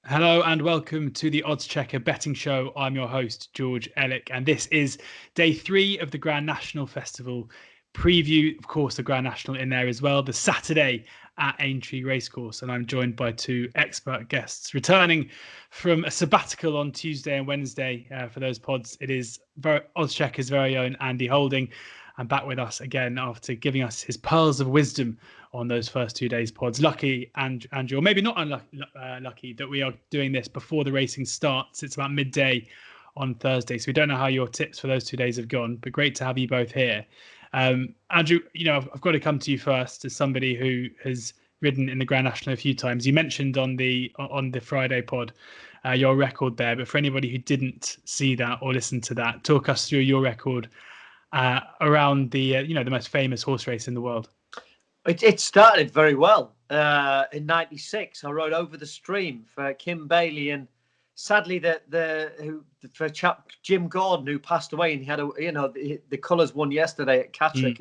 Hello and welcome to the Oddschecker betting show. I'm your host, George Elek, and this is day 3 of the Grand National Festival preview. Of course, the Grand National in there as well, the Saturday at Aintree Racecourse. And I'm joined by two expert guests returning from a sabbatical on Tuesday and Wednesday for those pods. It is Oddschecker's very own Andy Holding, and back with us again after giving us his pearls of wisdom on those first 2 days pods. Lucky, Andrew, or maybe not lucky that we are doing this before the racing starts. It's about midday on Thursday, so we don't know how your tips for those 2 days have gone, but great to have you both here. Andrew, I've got to come to you first as somebody who has ridden in the Grand National a few times. You mentioned on the Friday pod your record there, but for anybody who didn't see that or listen to that, talk us through your record around the the most famous horse race in the world. It started very well in '96. I rode over the stream for Kim Bailey, and sadly, for chap Jim Gordon, who passed away, and he had the colours won yesterday at Catterick,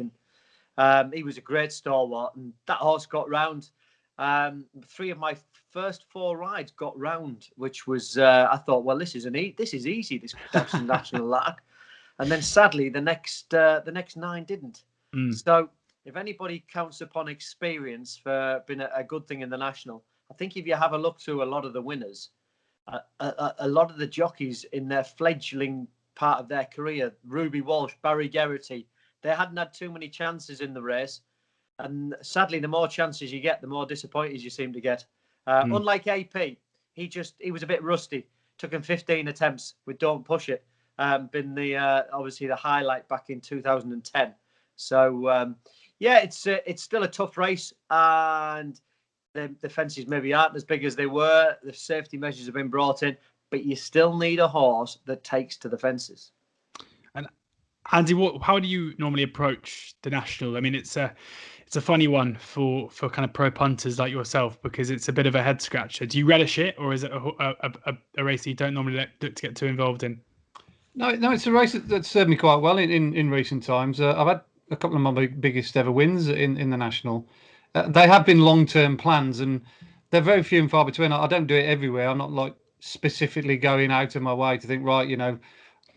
and he was a great stalwart, and that horse got round. 3 of my first 4 rides got round, which was I thought, well, this is easy. This national lark. And then sadly, the next 9 didn't. So if anybody counts upon experience for being a good thing in the national, I think if you have a look through a lot of the winners, a lot of the jockeys in their fledgling part of their career, Ruby Walsh, Barry Geraghty, they hadn't had too many chances in the race. And sadly, the more chances you get, the more disappointed you seem to get. Unlike AP, he was a bit rusty. Took him 15 attempts with Don't Push It. Been the obviously the highlight back in 2010. So it's still a tough race, and the fences maybe aren't as big as they were. The safety measures have been brought in, but you still need a horse that takes to the fences. And Andy, how do you normally approach the national? I mean, it's a funny one for kind of pro punters like yourself, because it's a bit of a head scratcher. Do you relish it, or is it a race you don't normally look to get too involved in? No, it's a race that's served me quite well in recent times. I've had a couple of my biggest ever wins in the national. They have been long-term plans, and they're very few and far between. I don't do it everywhere. I'm not like specifically going out of my way to think, right,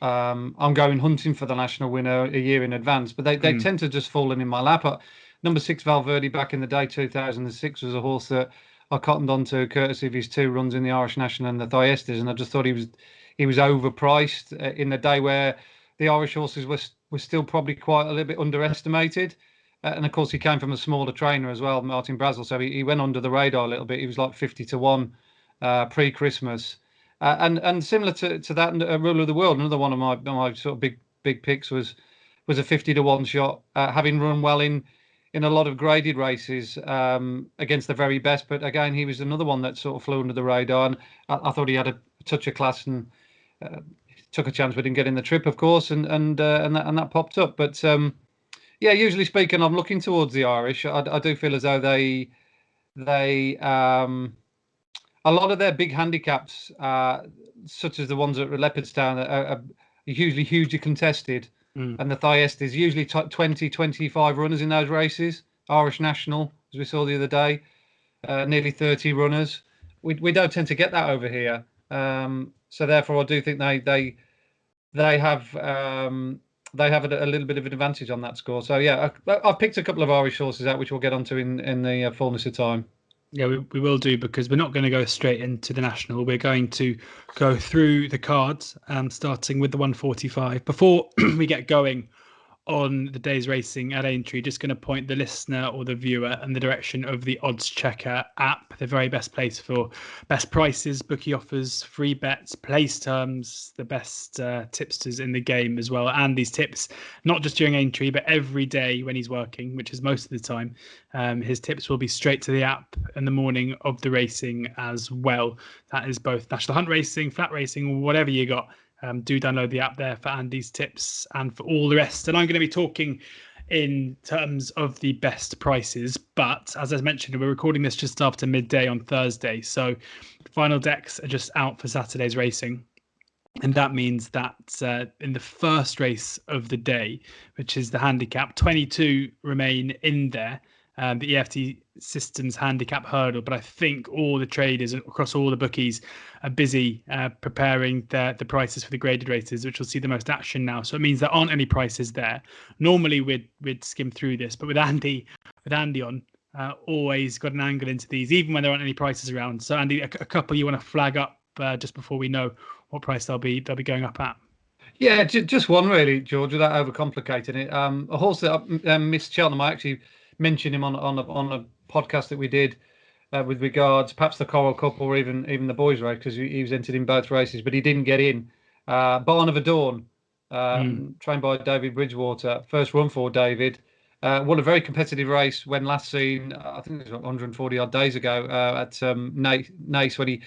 I'm going hunting for the national winner a year in advance. But they tend to just fall in my lap. Number 6 Valverde back in the day, 2006, was a horse that I cottoned onto courtesy of his 2 runs in the Irish National and the Thyestes, and I just thought he was overpriced in a day where the Irish horses were still probably quite a little bit underestimated. And of course, he came from a smaller trainer as well, Martin Brazel. So he went under the radar a little bit. He was like 50-1 pre-Christmas. And similar to that, Rule of the World, another one of my sort of big picks was a 50-1 shot, having run well in a lot of graded races against the very best. But again, he was another one that sort of flew under the radar. And I thought he had a touch of class and took a chance, but didn't get in the trip, of course, and that popped up. But usually speaking, I'm looking towards the Irish. I do feel as though they a lot of their big handicaps, such as the ones at Leopardstown, are usually hugely contested. And the Thyestes, usually 20-25 runners in those races. Irish National, as we saw the other day, nearly 30 runners. We don't tend to get that over here. So therefore, I do think they have a little bit of an advantage on that score. So I've picked a couple of Irish horses out, which we'll get onto in the fullness of time. Yeah, we will do, because we're not going to go straight into the national. We're going to go through the cards, starting with the 145. Before we get going on the day's racing at Aintree, just going to point the listener or the viewer in the direction of the Oddschecker app, the very best place for best prices, bookie offers, free bets, place terms, the best tipsters in the game as well. And these tips, not just during Aintree, but every day when he's working, which is most of the time. His tips will be straight to the app in the morning of the racing as well. That is both National Hunt Racing, Flat Racing, whatever you got. Do download the app there for Andy's tips and for all the rest. And I'm going to be talking in terms of the best prices. But as I mentioned, we're recording this just after midday on Thursday. So final decks are just out for Saturday's racing. And that means that in the first race of the day, which is the handicap, 22 remain in there. the EFT Systems handicap hurdle, but I think all the traders across all the bookies are busy preparing the prices for the graded races, which will see the most action now. So it means there aren't any prices there. Normally we'd skim through this, but with Andy on, always got an angle into these, even when there aren't any prices around. So Andy, a couple you want to flag up just before we know what price they'll be going up at? Yeah, just one really, George, without overcomplicating it. A horse that missed Cheltenham, I actually mentioned him on a podcast that we did with regards perhaps the Coral Cup or even the boys race, because he was entered in both races, but he didn't get in. Barn of a Dawn, trained by David Bridgewater, first run for David. Won a very competitive race when last seen, I think it was 140 odd days ago at Nace, when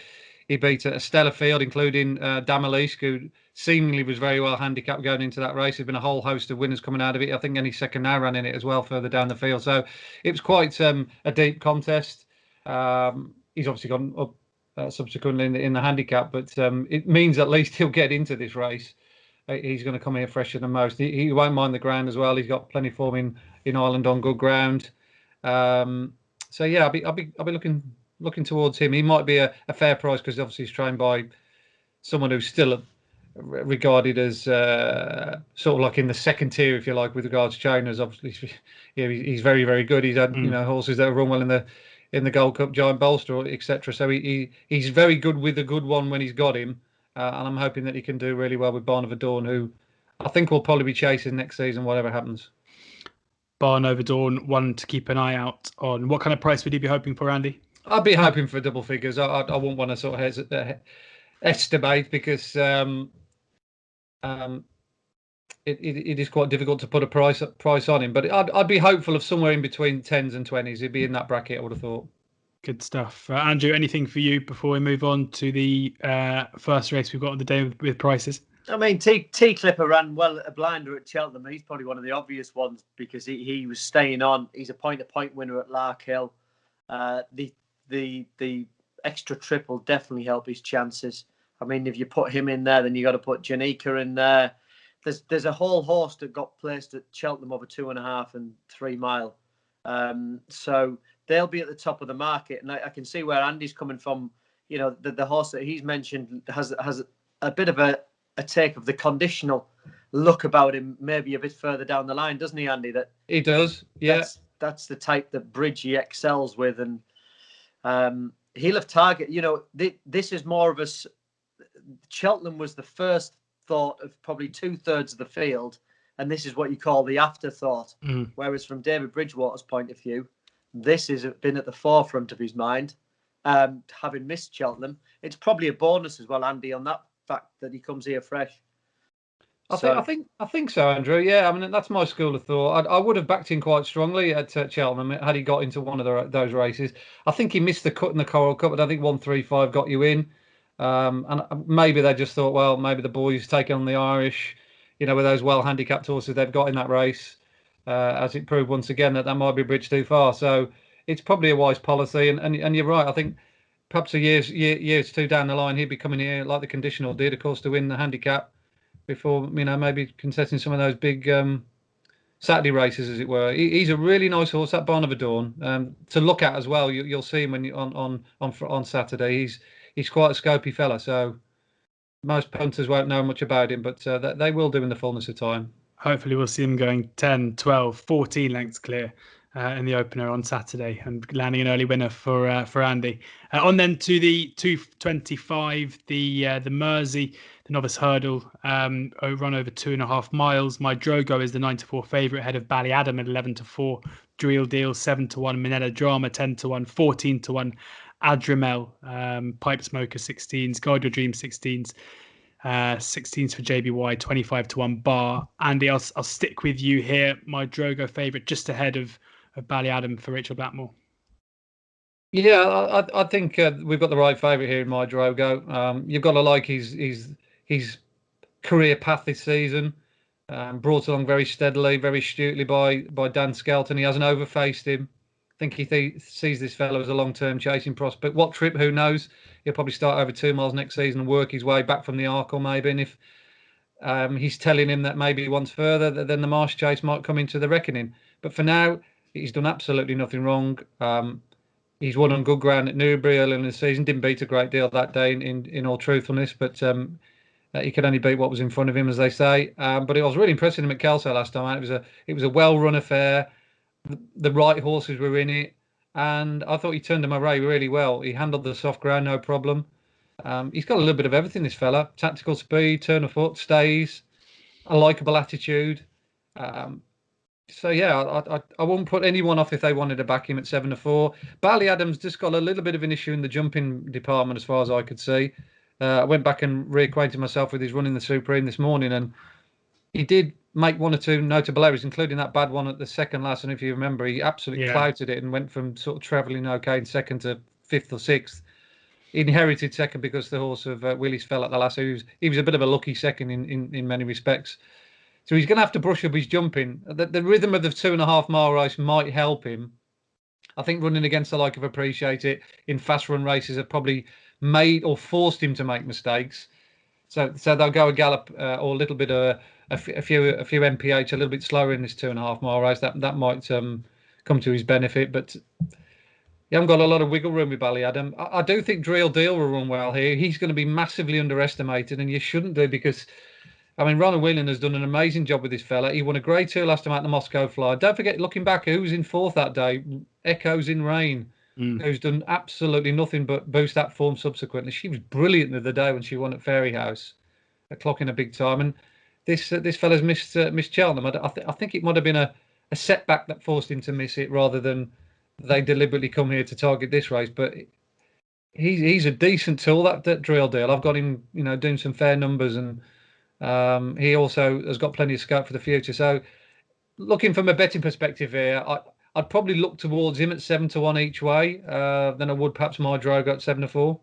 he beat a stellar field, including Damalisk, who seemingly was very well handicapped going into that race. There's been a whole host of winners coming out of it. I think any second now ran in it as well further down the field. So it was quite a deep contest. He's obviously gone up subsequently in the handicap, but it means at least he'll get into this race. He's going to come here fresher than most. He won't mind the ground as well. He's got plenty of form in Ireland on good ground. So yeah, I'll be looking towards him. He might be a fair price because obviously he's trained by someone who's still regarded as sort of like in the second tier, if you like, with regards to trainers. Obviously, yeah, he's very, very good. He's had horses that have run well in the Gold Cup, Giant Bolster, etc. So he's very good with a good one when he's got him, and I'm hoping that he can do really well with Barn of a Dawn, who I think will probably be chasing next season, whatever happens. Barn of a Dawn, one to keep an eye out on. What kind of price would you be hoping for, Andy? I'd be hoping for double figures. I wouldn't want to sort of estimate because it is quite difficult to put a price on him. But I'd be hopeful of somewhere in between 10s and 20s. He'd be in that bracket, I would have thought. Good stuff. Andrew, anything for you before we move on to the first race we've got on the day with prices? I mean, T Clipper ran well at a blinder at Cheltenham. He's probably one of the obvious ones because he was staying on. He's a point-to-point winner at Larkhill. The extra trip will definitely help his chances. I mean, if you put him in there, then you got to put Janika in there. There's a whole host that got placed at Cheltenham over 2.5 and 3 mile. So they'll be at the top of the market, and I can see where Andy's coming from. You know, the horse that he's mentioned has a bit of a take of the conditional look about him, maybe a bit further down the line, doesn't he, Andy? That he does, yeah. That's the type that Bridgie excels with, and he'll have target. You know, this is more of a. Cheltenham was the first thought of probably 2/3 of the field, and this is what you call the afterthought. Whereas from David Bridgewater's point of view, this has been at the forefront of his mind. Having missed Cheltenham, it's probably a bonus as well, Andy, on that fact that he comes here fresh. I think so, Andrew. Yeah, I mean that's my school of thought. I would have backed him quite strongly at Cheltenham had he got into one of those races. I think he missed the cut in the Coral Cup, but I think 135 got you in. And maybe they just thought, well, maybe the boys taking on the Irish, you know, with those well handicapped horses they've got in that race, as it proved once again that might be a bridge too far. So it's probably a wise policy. And you're right. I think perhaps a years two down the line he'd be coming here like the conditional did, of course, to win the handicap before, you know, maybe contesting some of those big Saturday races, as it were. He's a really nice horse, that Barn of a Dawn, to look at as well. You'll see him when on Saturday. He's quite a scopy fella, so most punters won't know much about him, but they will do in the fullness of time. Hopefully we'll see him going 10, 12, 14 lengths clear in the opener on Saturday and landing an early winner for Andy. On then to the 225, the Mersey, the novice hurdle, run over 2.5 miles. My Drogo is the 9-4 favourite ahead of Ballyadam at 11-4. Dreal Deal 7-1. Minetta Drama 10-1. 14-1. Adramel, Pipe Smoker 16s, Guide Your Dream 16s, 16s for JBY, 25-1 Bar. Andy, I'll stick with you here. My Drogo favourite, just ahead of Ballyadam for Rachel Blackmore. Yeah, I think we've got the right favourite here in My Drogo. You've got to like his career path this season. Brought along very steadily, very astutely by Dan Skelton. He hasn't overfaced him. I think he sees this fellow as a long-term chasing prospect. What trip? Who knows? He'll probably start over 2 miles next season and work his way back from the Arkle maybe. And if he's telling him that maybe he wants further, then the Marsh Chase might come into the reckoning. But for now, He's done absolutely nothing wrong. He's won on good ground at Newbury early in the season. Didn't beat a great deal that day, in all truthfulness, but he could only beat what was in front of him, as they say. But it was really impressive him at Kelso last time. It was a well-run affair. The right horses were in it, and I thought he turned them away really well. He handled the soft ground no problem. He's got a little bit of everything, this fella: tactical speed, turn of foot, stays, a likeable attitude. So yeah, I wouldn't put anyone off if they wanted to back him at 7-4. Bally Adams just got a little bit of an issue in the jumping department, as far as I could see. I went back and reacquainted myself with his run in the Supreme this morning, and he did make one or two notable errors, including that bad one at the second last. And if you remember, he absolutely clouted it and went from sort of travelling okay in second to fifth or sixth. He inherited second because the horse of Willis fell at the last. So he was a bit of a lucky second in many respects. So he's going to have to brush up his jumping. The rhythm of the 2.5 mile race might help him. I think running against the like of Appreciate It in fast run races have probably made or forced him to make mistakes. So they'll go a gallop or a little bit of a few mph a little bit slower in this 2.5 mile race. That might come to his benefit, but you haven't got a lot of wiggle room with Bally Adam. I do think Dreal Deal will run well here. He's going to be massively underestimated, and you shouldn't do, because Ronald Whelan has done an amazing job with this fella. He won a Grade 2 last time at the Moscow Flyer. Don't forget, looking back, who was in fourth that day? Echoes in Rain, who's done absolutely nothing but boost that form subsequently. She was brilliant the other day when she won at Fairy House, clocking a big time. And this fella's missed Cheltenham. I think it might have been a setback that forced him to miss it, rather than they deliberately come here to target this race. But he's a decent tool, that Dreal Deal. I've got him, doing some fair numbers, and he also has got plenty of scope for the future. So, looking from a betting perspective here, I'd probably look towards him at 7-1 each way than I would perhaps my Drogo at 7-4.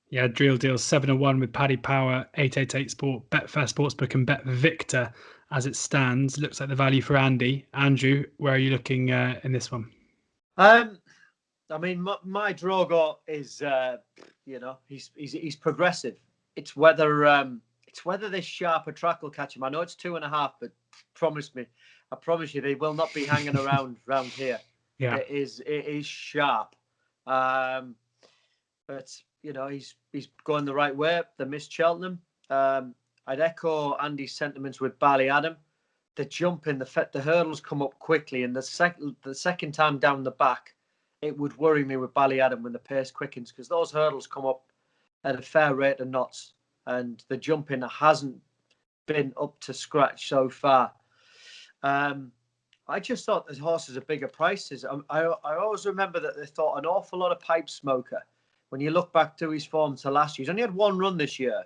Yeah, Dreal Deal 7-1 with Paddy Power, 888 Sport, Betfair Sportsbook, and Bet Victor as it stands. Looks like the value for Andy. Andrew, where are you looking in this one? I mean, my Drogo is, he's progressive. It's whether this sharper track will catch him. I know it's 2.5, but I promise you, they will not be hanging around here. Yeah, it is sharp. But he's going the right way. They missed Cheltenham. I'd echo Andy's sentiments with Bally Adam. The jumping, the hurdles come up quickly, and the second time down the back, it would worry me with Bally Adam when the pace quickens, because those hurdles come up at a fair rate of knots, and the jumping hasn't been up to scratch so far. I just thought the horses are bigger prices. I always remember that they thought an awful lot of Pipe Smoker. When you look back to his form to last year, he's only had one run this year,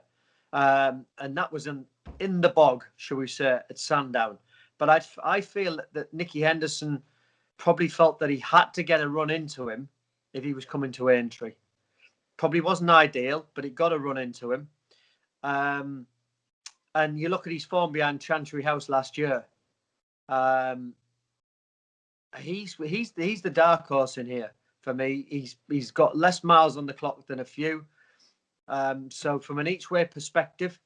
and that was in the bog, shall we say, at Sandown. But I feel that Nicky Henderson probably felt that he had to get a run into him if he was coming to Aintree. Probably wasn't ideal, but it got a run into him. And you look at his form behind Chantry House last year. He's the dark horse in here for me. He's got less miles on the clock than a few. So from an each way perspective,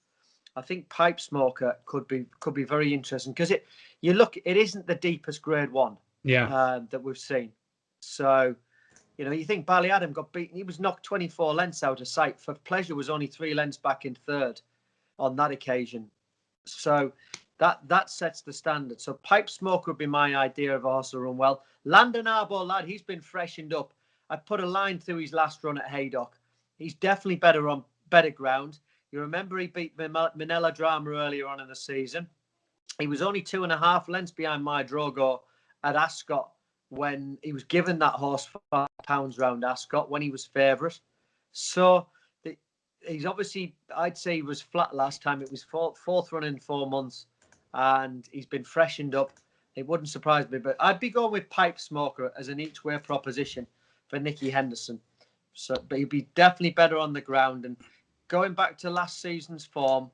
I think Pipe Smoker could be very interesting, because it isn't the deepest Grade 1 that we've seen. So, you think Bally Adam got beaten. He was knocked 24 lengths out of sight. For Pleasure was only 3 lengths back in third on that occasion. So that sets the standard. So Pipe Smoker would be my idea of a horse to run well. Landon Arbour lad, he's been freshened up. I put a line through his last run at Haydock. He's definitely better on better ground. You remember he beat Minella Drama earlier on in the season. He was only 2.5 lengths behind my Drogo at Ascot when he was given that horse for £5 round Ascot when he was favourite. So he's obviously, I'd say he was flat last time. It was fourth run in 4 months, and he's been freshened up. It wouldn't surprise me, but I'd be going with Pipe Smoker as an each way proposition for Nicky Henderson. So, but he'd be definitely better on the ground. And going back to last season's form,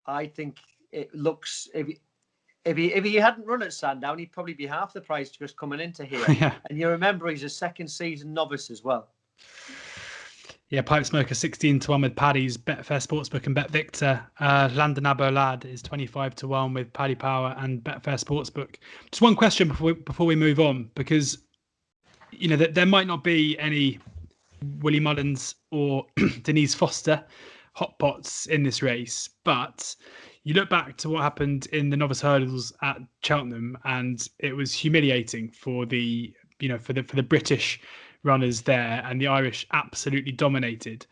I think it looks, if he hadn't run at Sandown, he'd probably be half the price just coming into here. Yeah. And you remember he's a second season novice as well. Yeah, Pipe Smoker 16-1 with Paddy's, Betfair Sportsbook and Bet Victor. Landonabo Lad is 25-1 with Paddy Power and Betfair Sportsbook. Just one question before we move on, because there might not be any Willie Mullins or Denise Foster hot pots in this race, but you look back to what happened in the novice hurdles at Cheltenham, and it was humiliating for the for the British runners there, and the Irish absolutely dominated.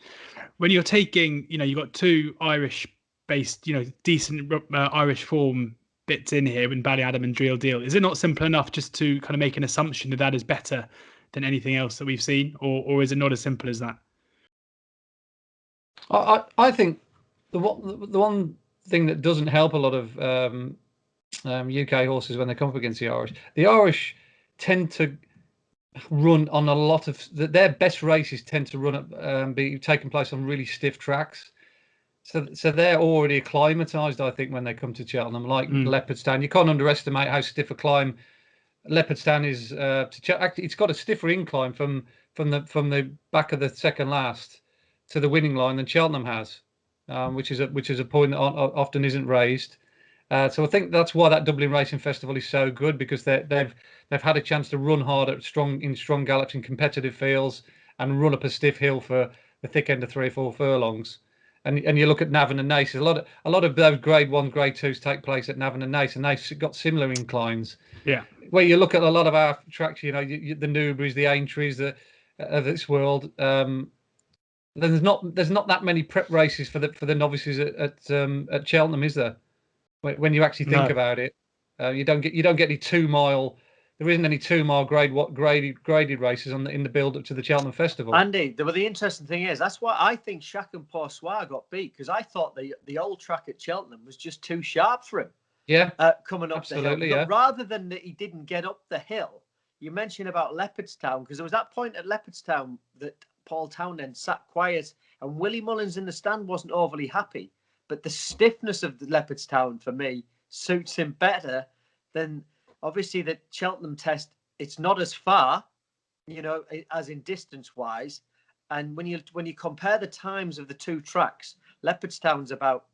When you're taking, you've got two Irish-based, decent Irish form bits in here in Ballyadam and Dreal Deal. Is it not simple enough just to kind of make an assumption that is better than anything else that we've seen, or is it not as simple as that? I think the one thing that doesn't help a lot of UK horses when they come up against the Irish tend to run on a lot of their best races tend to run be taking place on really stiff tracks. So they're already acclimatized, I think, when they come to Cheltenham, like Leopardstown. You can't underestimate how stiff a climb Leopardstown is. Actually, it's got a stiffer incline from the back of the second last to the winning line than Cheltenham has, which is a point that often isn't raised. So I think that's why that Dublin Racing Festival is so good, because they've had a chance to run hard at strong gallops in competitive fields and run up a stiff hill for the thick end of 3 or 4 furlongs. And you look at Navan and Naas, a lot of those Grade 1, Grade 2s take place at Navan and Naas, and they've got similar inclines. Yeah. Where you look at a lot of our tracks, the Newberries, the Aintrees of this world. There's not that many prep races for the novices at Cheltenham, is there? When you actually think about it, you don't get any 2 mile. There isn't any 2 mile graded races in the build up to the Cheltenham Festival. Andy, the interesting thing is that's why I think Chac-en-Porsoir got beat, because I thought the old track at Cheltenham was just too sharp for him. Yeah, coming up the hill. Yeah. Rather than that he didn't get up the hill, you mentioned about Leopardstown, because there was that point at Leopardstown that Paul Townend sat quiet and Willie Mullins in the stand wasn't overly happy. But the stiffness of the Leopardstown, for me, suits him better than, obviously, the Cheltenham test. It's not as far, as in distance-wise. And when you compare the times of the two tracks, Leopardstown's about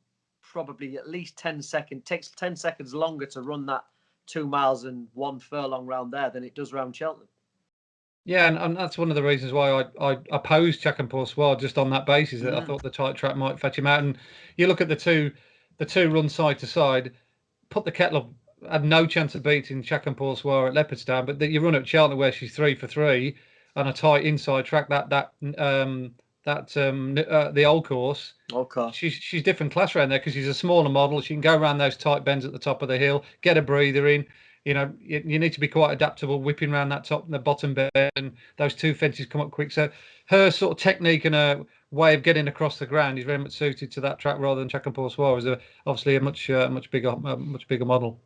probably at least 10 seconds, takes 10 seconds longer to run that 2 miles and 1 furlong round there than it does round Cheltenham. Yeah, and that's one of the reasons why I opposed Chac-en-Porsoir, just on that basis, that I thought the tight track might fetch him out. And you look at the two run side to side, put the kettle up, had no chance of beating Chac-en-Porsoir at Leopardstown, but you run at Cheltenham where she's 3 for 3 on a tight inside track, the old course. Okay. She's different class around there, because she's a smaller model. She can go around those tight bends at the top of the hill, get a breather in. You need to be quite adaptable, whipping around that top and the bottom bend, and those 2 fences come up quick. So her sort of technique and her way of getting across the ground is very much suited to that track, rather than Chac-en-Porsoir is obviously a much bigger model.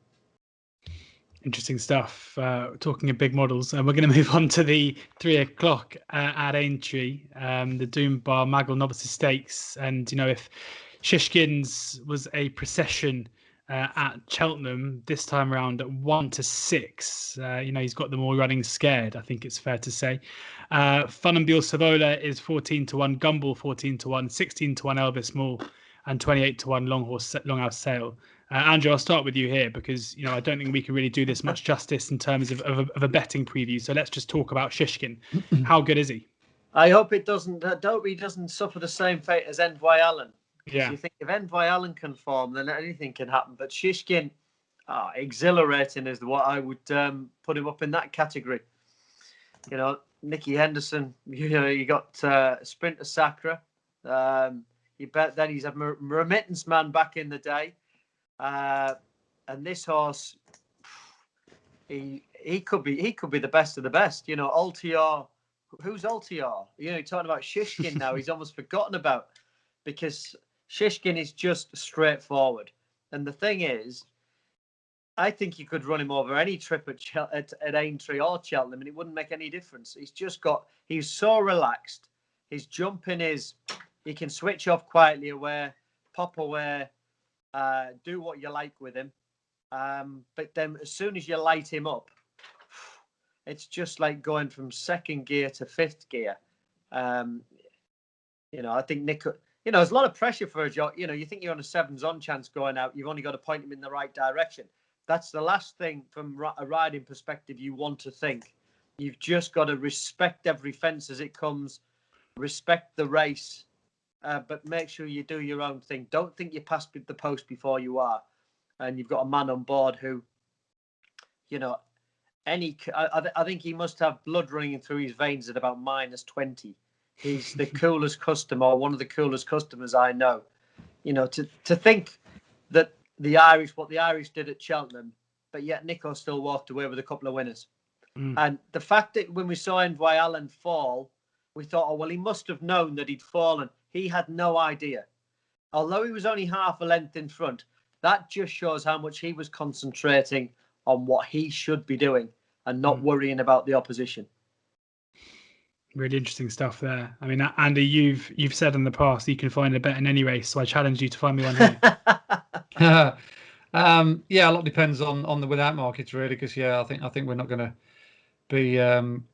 Interesting stuff. Talking of big models, and we're going to move on to the 3 o'clock at Aintree, the Doombar Maggle Novices Stakes. And if Shishkin's was a procession at Cheltenham, this time around at 1 to 6, he's got them all running scared, I think it's fair to say. Funambule Savola is 14-1, Gumball 14-1, 16-1 Elvis Mall, and 28-1 Longhouse Sale. Andrew, I'll start with you here, because I don't think we can really do this much justice in terms of a betting preview. So let's just talk about Shishkin. How good is he? I hope he doesn't suffer the same fate as Envoy Allen. Yeah. You think if Envoy Allen can form, then anything can happen. But Shishkin, exhilarating is what I would put him up in that category. Nicky Henderson, you got Sprinter Sacra. You bet then he's a remittance man back in the day. And this horse, he could be the best of the best. Altior, who's Altior? You're talking about Shishkin now. He's almost forgotten about, because Shishkin is just straightforward. And the thing is, I think you could run him over any trip at Aintree or Cheltenham, and it wouldn't make any difference. He's so relaxed. His jumping is, he can switch off quietly away, pop away, do what you like with him. But then as soon as you light him up, it's just like going from second gear to fifth gear. I think Nick. There's a lot of pressure for a jockey. You think you're on a 7s on chance going out. You've only got to point him in the right direction. That's the last thing from a riding perspective you want to think. You've just got to respect every fence as it comes, respect the race, but make sure you do your own thing. Don't think you passed the post before you are. And you've got a man on board who, I think he must have blood running through his veins at about -20. He's the coolest customer, one of the coolest customers I know. To think that what the Irish did at Cheltenham, but yet Nico still walked away with a couple of winners. And the fact that when we saw Envoy Allen fall, we thought, oh, well, he must have known that he'd fallen. He had no idea. Although he was only half a length in front, that just shows how much he was concentrating on what he should be doing and not worrying about the opposition. Really interesting stuff there. I mean, Andy, you've said in the past you can find a bet in any race, so I challenge you to find me one here. A lot depends on the without markets really, because I think we're not going to be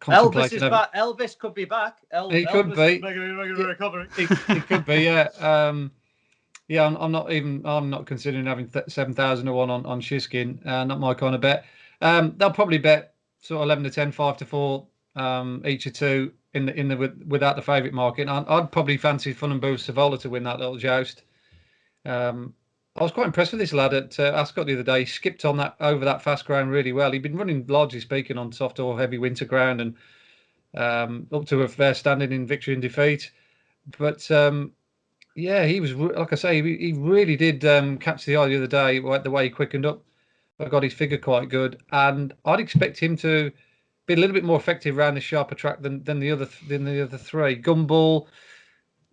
contemplating. Elvis is back. Elvis could be back. He could be. Recovery. He could be. Yeah. I'm not considering having 7,000 on Shiskin. Not my kind of bet. They'll probably bet sort of 11 to 10, 5 to 4 each or two in the without the favourite market. I'd probably fancy Fun and Boost Savola to win that little joust. I was quite impressed with this lad at Ascot the other day. He skipped over that fast ground really well. He'd been running, largely speaking, on soft or heavy winter ground and up to a fair standing in victory and defeat. But he was, like I say, he really did catch the eye the other day, the way he quickened up. I got his figure quite good, and I'd expect him to be a little bit more effective around the sharper track than the other three. Gumball,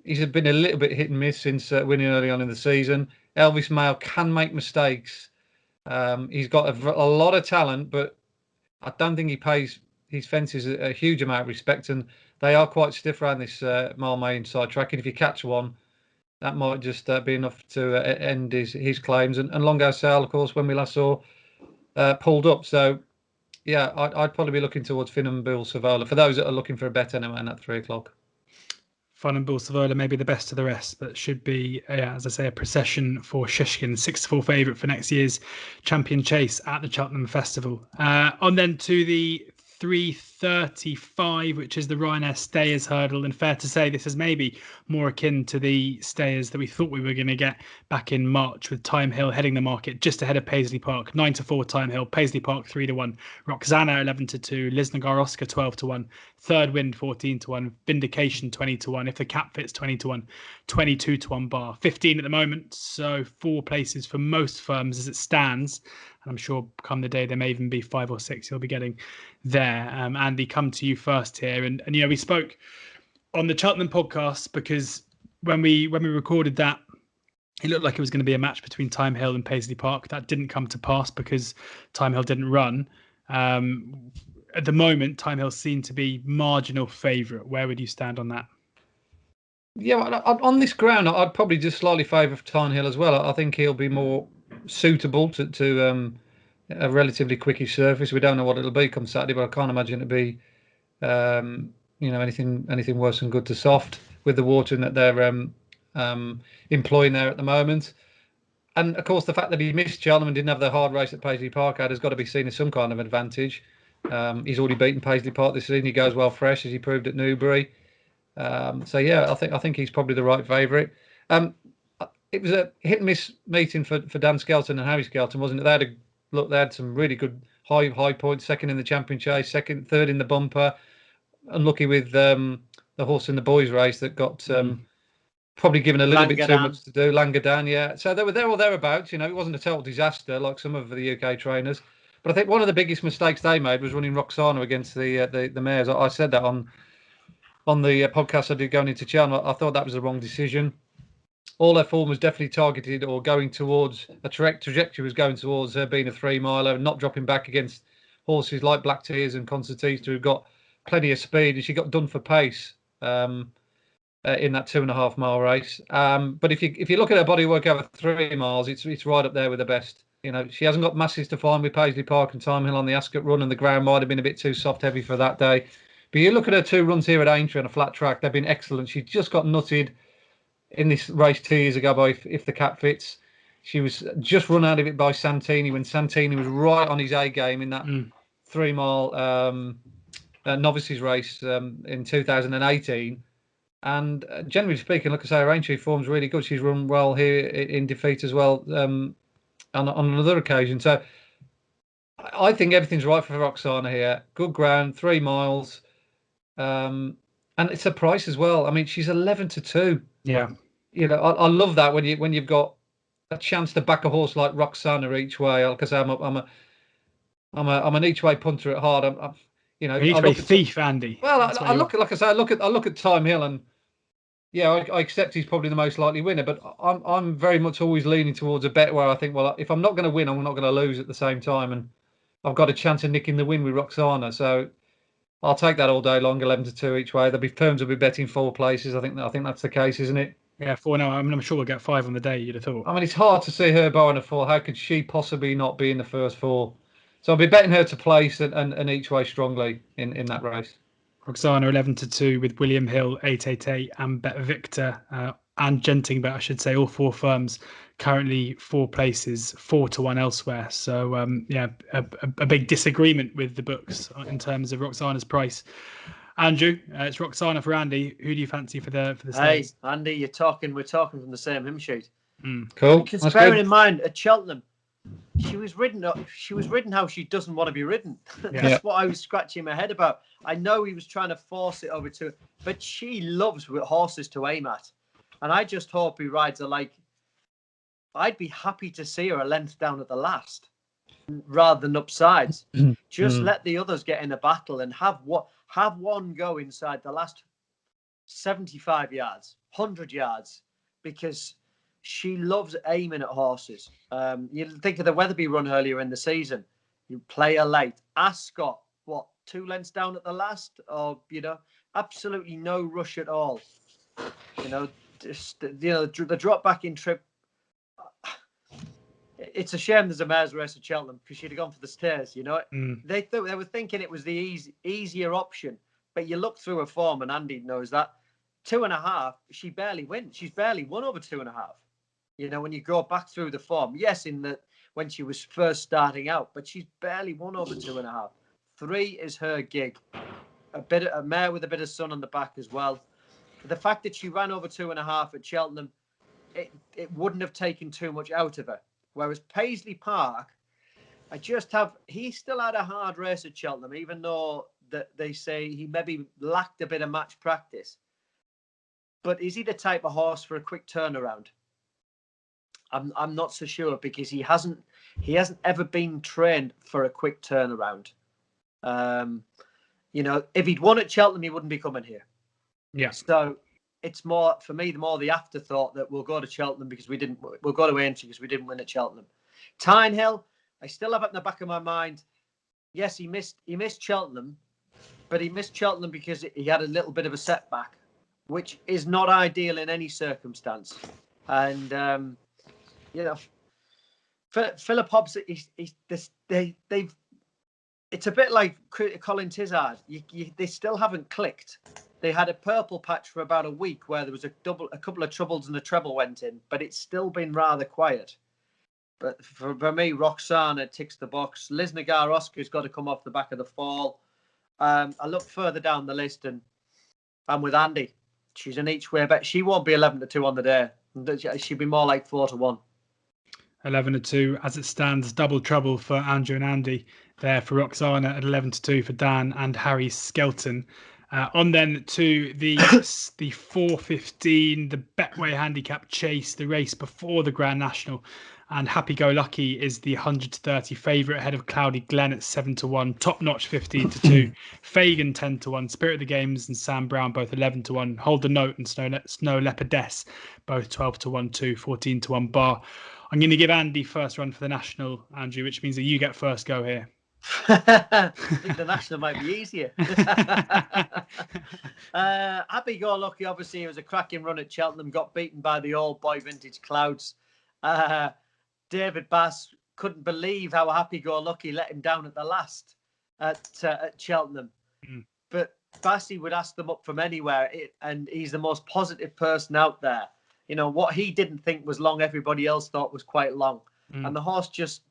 he's been a little bit hit and miss since winning early on in the season. Elvis Mail can make mistakes. He's got a lot of talent, but I don't think he pays his fences a huge amount of respect, and they are quite stiff around this Mile May inside track. And if you catch one, that might just be enough to end his claims. And Longo Sale, of course, when we last saw, pulled up. So, I'd probably be looking towards Finn and Bill Savola for those that are looking for a bet anyway at 3:00. Fun and Bill Savola may be the best of the rest, but should be, as I say, a procession for Shishkin, 6-4 favourite for next year's Champion Chase at the Cheltenham Festival. On then to the 3:35, which is the Ryanair Stayers Hurdle, and fair to say this is maybe more akin to the Stayers that we thought we were going to get back in March, with Time Hill heading the market just ahead of Paisley Park, 9-4 Time Hill, Paisley Park 3-1, Roxana 11-2, Lisnagar Oscar 12-1, Third Wind 14-1, Vindication 20-1, If the Cap Fits 20-1, 22-1 Bar, 15 at the moment, so 4 places for most firms as it stands. And I'm sure come the day there may even be 5 or 6 you'll be getting there. Andy, come to you first here. And we spoke on the Cheltenham podcast because when we recorded that, it looked like it was going to be a match between Time Hill and Paisley Park. That didn't come to pass because Time Hill didn't run. At the moment, Time Hill seemed to be marginal favourite. Where would you stand on that? Yeah, on this ground, I'd probably just slightly favour Time Hill as well. I think he'll be more suitable to a relatively quickish surface. We don't know what it'll be come Saturday, but I can't imagine it'll be anything worse than good to soft with the watering that they're employing there at the moment. And of course, the fact that he missed Cheltenham and didn't have the hard race that Paisley Park had has got to be seen as some kind of advantage. He's already beaten Paisley Park this season. He goes well fresh, as he proved at Newbury. I think he's probably the right favourite. It was a hit and miss meeting for Dan Skelton and Harry Skelton, wasn't it? They had some really good high points. Second in the champion chase, third in the bumper. Unlucky with the horse in the boys race that got probably given a little bit too much to do. Langadan, yeah. So they were there or thereabouts. It wasn't a total disaster like some of the UK trainers. But I think one of the biggest mistakes they made was running Roxana against the mares. I said that on the podcast I did going into Cheltenham. I thought that was the wrong decision. All their form was definitely targeted or going towards a trajectory was going towards being a 3-miler and not dropping back against horses like Black Tears and Concertista who've got plenty of speed. And she got done for pace in that 2.5 mile race. But if you look at her body work over 3 miles, it's right up there with the best. She hasn't got masses to find with Paisley Park and Time Hill on the Ascot run, and the ground might have been a bit too soft heavy for that day. But you look at her 2 runs here at Aintree on a flat track; they've been excellent. She just got nutted in this race 2 years ago by If the Cat Fits. She was just run out of it by Santini when Santini was right on his A game in that 3 mile novices race in 2018. And generally speaking, like I say, her Aintree form's really good. She's run well here in defeat as well on another occasion. So I think everything's right for Roxana here. Good ground, 3 miles, and it's a price as well. I mean, she's 11-2. Yeah, I love that when you've got a chance to back a horse like Roxana each way. Like I say, I'm an each way punter at heart. I'm each way thief, Andy. Well, I look at Time Hill, and yeah, I accept he's probably the most likely winner. But I'm very much always leaning towards a bet where I think, well, if I'm not going to win, I'm not going to lose at the same time, and I've got a chance of nicking the win with Roxana. So I'll take that all day long, 11-2 each way. Firms will be betting 4 places. I think that's the case, isn't it? Yeah, 4 now. I'm sure we'll get 5 on the day. You'd have thought. I mean, it's hard to see her barring a 4. How could she possibly not be in the first 4? So I'll be betting her to place and each way strongly in that race. Roxana 11-2 with William Hill 888 and Bet Victor and Genting Bet, I should say, all 4 firms currently 4 places, 4-1 elsewhere. So a big disagreement with the books in terms of Roxana's price. Andrew, it's Roxana for Andy. Who do you fancy for the Hey, stage? Andy, we're talking from the same hymn sheet. Cool. Because bearing in mind at Cheltenham, she was ridden how she doesn't want to be ridden. That's what I was scratching my head about. I know he was trying to force it over to her, but she loves horses to aim at. And I just hope he rides her like, I'd be happy to see her a length down at the last rather than up sides. Just let the others get in a battle and have one go inside the last 75 yards, 100 yards, because she loves aiming at horses. You think of the Weatherby run earlier in the season. You play her late. Ascot, 2 lengths down at the last? Or, absolutely no rush at all. The drop back in trip. It's a shame there's a mare's race at Cheltenham because she'd have gone for the stairs, They were thinking it was the easier option. But you look through her form, and Andy knows that. 2.5, she barely wins. She's barely won over 2.5. When you go back through the form, yes, when she was first starting out, but she's barely won over 2.5. 3 is her gig. A mare with a bit of sun on the back as well. The fact that she ran over 2.5 at Cheltenham, it wouldn't have taken too much out of her. Whereas Paisley Park, he still had a hard race at Cheltenham, even though that they say he maybe lacked a bit of match practice. But is he the type of horse for a quick turnaround? I'm not so sure, because he hasn't ever been trained for a quick turnaround. If he'd won at Cheltenham, he wouldn't be coming here. Yeah. So it's more for me, the afterthought that we'll go to Cheltenham because we'll go to Aintree because we didn't win at Cheltenham. Tyne Hill, I still have it in the back of my mind. Yes, he missed Cheltenham, but he missed Cheltenham because he had a little bit of a setback, which is not ideal in any circumstance. And Philip Hobbs, it's a bit like Colin Tizard. They still haven't clicked. They had a purple patch for about a week where there was a couple of troubles and the treble went in, but it's still been rather quiet. But for me, Roxana ticks the box. Liz Nagar Oscar's got to come off the back of the fall. I look further down the list, and I'm with Andy. She's an each way bet. She won't be 11-2 on the day. She'll be more like 4-1. 11-2 as it stands. Double trouble for Andrew and Andy there for Roxana at 11-2 for Dan and Harry Skelton. On then to the 4:15, the Betway Handicap Chase, the race before the Grand National. And Happy Go Lucky is the 130 favourite ahead of Cloudy Glen at 7-1, Top Notch 15-2, Fagan 10-1, Spirit of the Games and Sam Brown both 11-1, Hold the Note and Snow Leopardess both 12-1, 14-1 bar. I'm going to give Andy first run for the National, Andrew, which means that you get first go here. I think the National might be easier. Happy Go Lucky, obviously, it was a cracking run at Cheltenham, got beaten by the old boy Vintage Clouds. David Bass couldn't believe how Happy Go Lucky let him down at the last at Cheltenham. But Bassey would ask them up from anywhere, and he's the most positive person out there. You know, what he didn't think was long, everybody else thought was quite long. And the horse just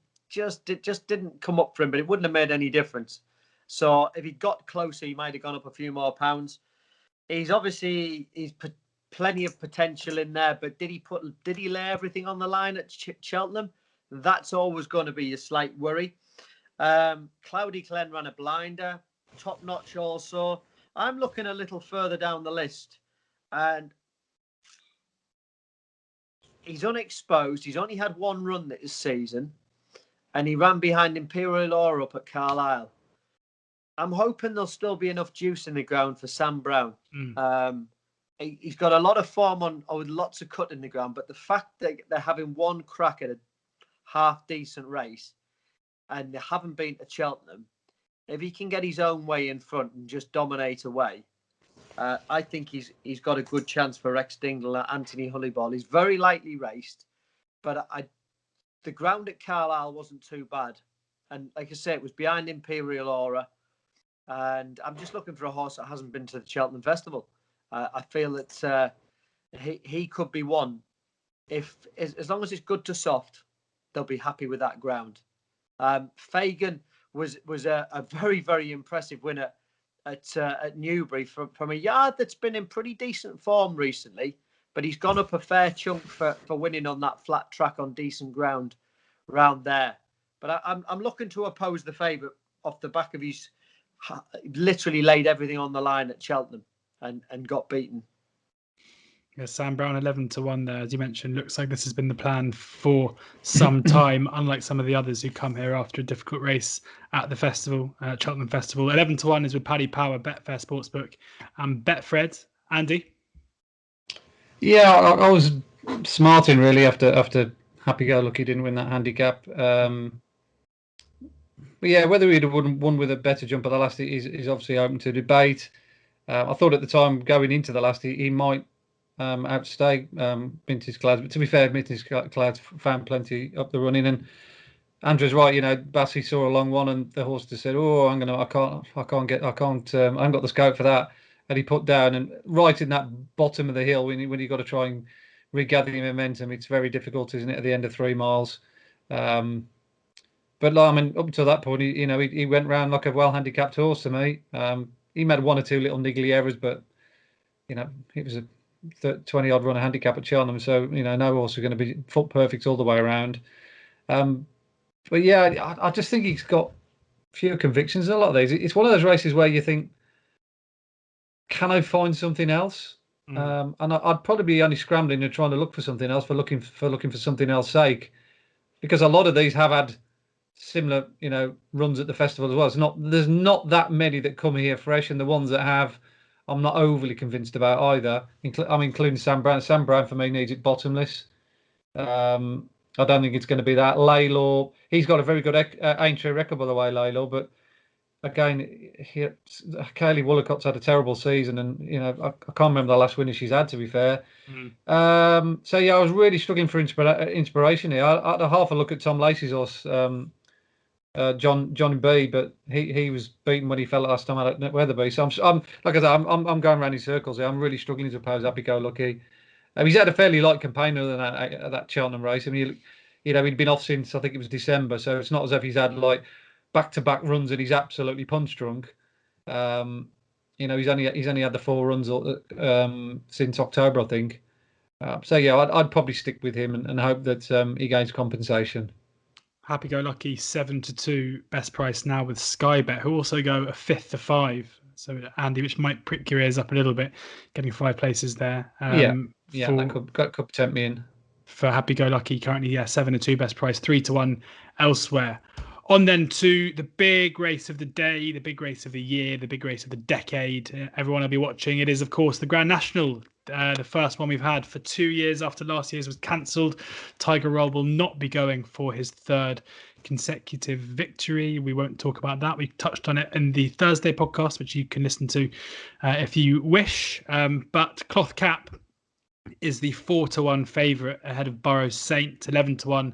didn't come up for him, but it wouldn't have made any difference. So if he got closer, he might have gone up a few more pounds. He's plenty of potential in there, but did he lay everything on the line at Cheltenham? That's always going to be a slight worry. Cloudy Glen ran a blinder, top notch also. I'm looking a little further down the list, and he's unexposed. He's only had one run this season, and he ran behind Imperial Aura up at Carlisle. I'm hoping there'll still be enough juice in the ground for Sam Brown. He's got a lot of form with lots of cut in the ground, but the fact that they're having one crack at a half decent race and they haven't been to Cheltenham, if he can get his own way in front and just dominate away, I think he's got a good chance for Rex Dingle and Anthony Hollyball. He's very lightly raced, but the ground at Carlisle wasn't too bad. And like I say, it was behind Imperial Aura. And I'm just looking for a horse that hasn't been to the Cheltenham Festival. I feel that he could be one. As long as it's good to soft, they'll be happy with that ground. Fagan was a very, very impressive winner at Newbury from a yard that's been in pretty decent form recently, but he's gone up a fair chunk for winning on that flat track on decent ground around there. But I'm looking to oppose the favourite off the back of his literally laid everything on the line at Cheltenham and got beaten. Yeah, Sam Brown 11-1 there, as you mentioned. Looks like this has been the plan for some time, unlike some of the others who come here after a difficult race at the festival, Cheltenham Festival. 11-1 is with Paddy Power, Betfair Sportsbook, and Betfred. Andy? Yeah, I was smarting really after Happy Go Lucky didn't win that handicap. But yeah, whether he'd have won with a better jump at the last is obviously open to debate. I thought at the time going into the last he might outstay Vintage Clouds, but to be fair, Vintage Clouds found plenty up the running. And Andrew's right, you know, Bassey saw a long one, and the horse just said, "Oh, I haven't got the scope for that." And he put down, and right in that bottom of the hill, when you got to try and regather your momentum, it's very difficult, isn't it, at the end of 3 miles? But I mean, up to that point, he went round like a well-handicapped horse to me. He made 1 or 2 little niggly errors, but it was a 20-odd runner handicap at Cheltenham, so no horse is going to be foot perfect all the way around. But yeah, I just think he's got fewer convictions in a lot of these. It's one of those races where you think, can I find something else? And I'd probably be only scrambling and trying to look for something else for looking for something else's sake, because a lot of these have had similar, runs at the festival as well. There's not that many that come here fresh, and the ones that have, I'm not overly convinced about either. Including Sam Brown. Sam Brown for me needs it bottomless. I don't think it's going to be that. Laylaw, he's got a very good Aintree record, by the way, Laylaw. But again, Kaylee Woolcott's had a terrible season, and I can't remember the last winner she's had, to be fair. So yeah, I was really struggling for inspiration here. I had a half a look at Tom Lacey's horse, John B, but he was beaten when he fell last time out at Weatherby. So I'm like I said, I'm going around in circles here. I'm really struggling to oppose Happy Go Lucky. He's had a fairly light campaign other than that Cheltenham race. I mean, he'd been off since, I think it was December, so it's not as if he's had like back-to-back runs and he's absolutely punch drunk. He's only had the 4 runs since October, I think. So yeah, I'd probably stick with him and hope that he gains compensation. Happy Go Lucky 7-2 best price now with Sky Bet, who also go a 5th to 5. So Andy, which might prick your ears up a little bit, getting 5 places there. That could tempt me in. For Happy Go Lucky, currently 7-2 best price, 3-1 elsewhere. On then to the big race of the day, the big race of the year, the big race of the decade. Everyone will be watching. It is, of course, the Grand National, the first one we've had for 2 years after last year's was cancelled. Tiger Roll will not be going for his 3rd consecutive victory. We won't talk about that. We touched on it in the Thursday podcast, which you can listen to if you wish. But Cloth Cap is the 4-1 favourite ahead of Burrows Saint, 11-1.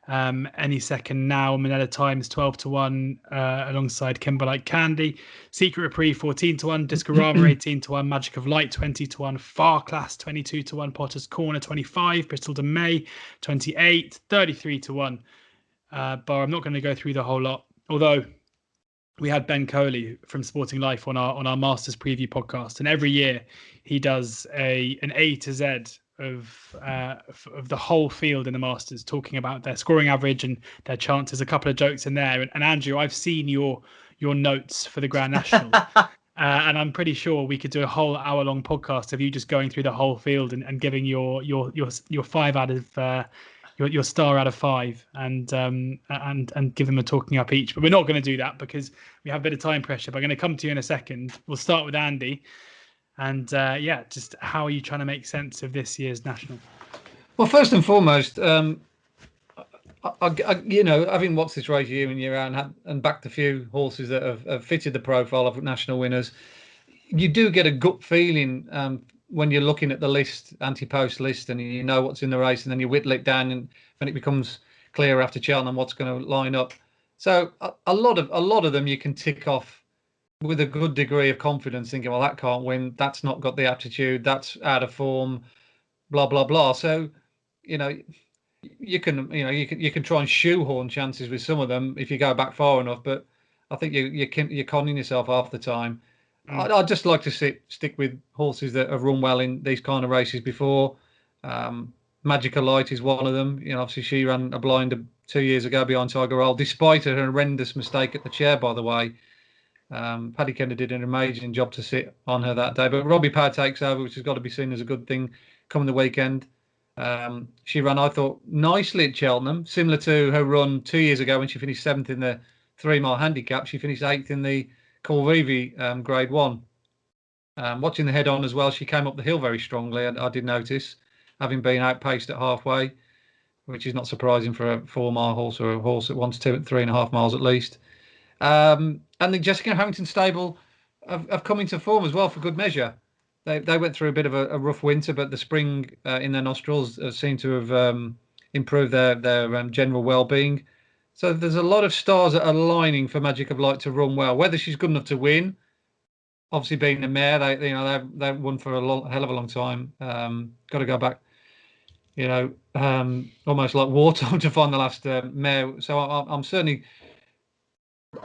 Any Second Now, Manila Times 12-1 alongside Kimberlite Candy. Secret Reprieve 14-1, Discorama 18-1, Magic of Light 20-1, Far Class 22-1, Potter's Corner 25, Bristol de May 28, 33-1. Bar, I'm not going to go through the whole lot, although we had Ben Coley from Sporting Life on our Masters preview podcast, and every year he does an A to Z of the whole field in the Masters, talking about their scoring average and their chances. A couple of jokes in there, and Andrew, I've seen your notes for the Grand National, and I'm pretty sure we could do a whole hour-long podcast of you just going through the whole field and giving your 5 out of your star out of 5 and give them a talking up each. But we're not going to do that because we have a bit of time pressure. But I'm going to come to you in a second. We'll start with Andy. And just how are you trying to make sense of this year's National? Well, first and foremost, having watched this race year in year out and backed a few horses that have fitted the profile of National winners, you do get a gut feeling when you're looking at the list, anti-post list, and you know what's in the race, and then you whittle it down, and when it becomes clear after Cheltenham what's going to line up. So a lot of them you can tick off with a good degree of confidence, thinking, well, that can't win, that's not got the aptitude, that's out of form, blah blah blah. So you can try and shoehorn chances with some of them if you go back far enough, but I think you're conning yourself half the time. I'd just like to stick with horses that have run well in these kind of races before. Magic of Light is one of them. Obviously she ran a blinder 2 years ago behind Tiger Roll, despite a horrendous mistake at the chair, by the way. Paddy Kender did an amazing job to sit on her that day, but Robbie Power takes over, which has got to be seen as a good thing coming the weekend. She ran, I thought, nicely at Cheltenham, similar to her run 2 years ago when she finished 7th in the 3-mile handicap. She finished 8th in the Corvivi Grade 1. Watching the head-on as well, she came up the hill very strongly, I did notice, having been outpaced at halfway, which is not surprising for a 4-mile horse or a horse that wants 3.5 miles at least. And the Jessica Harrington stable have come into form as well for good measure. They went through a bit of a rough winter, but the spring in their nostrils seem to have improved their general well-being. So there's a lot of stars that are aligning for Magic of Light to run well. Whether she's good enough to win, obviously being the mare, they've won for a hell of a long time. Got to go back, almost like wartime to find the last mare. So I'm certainly,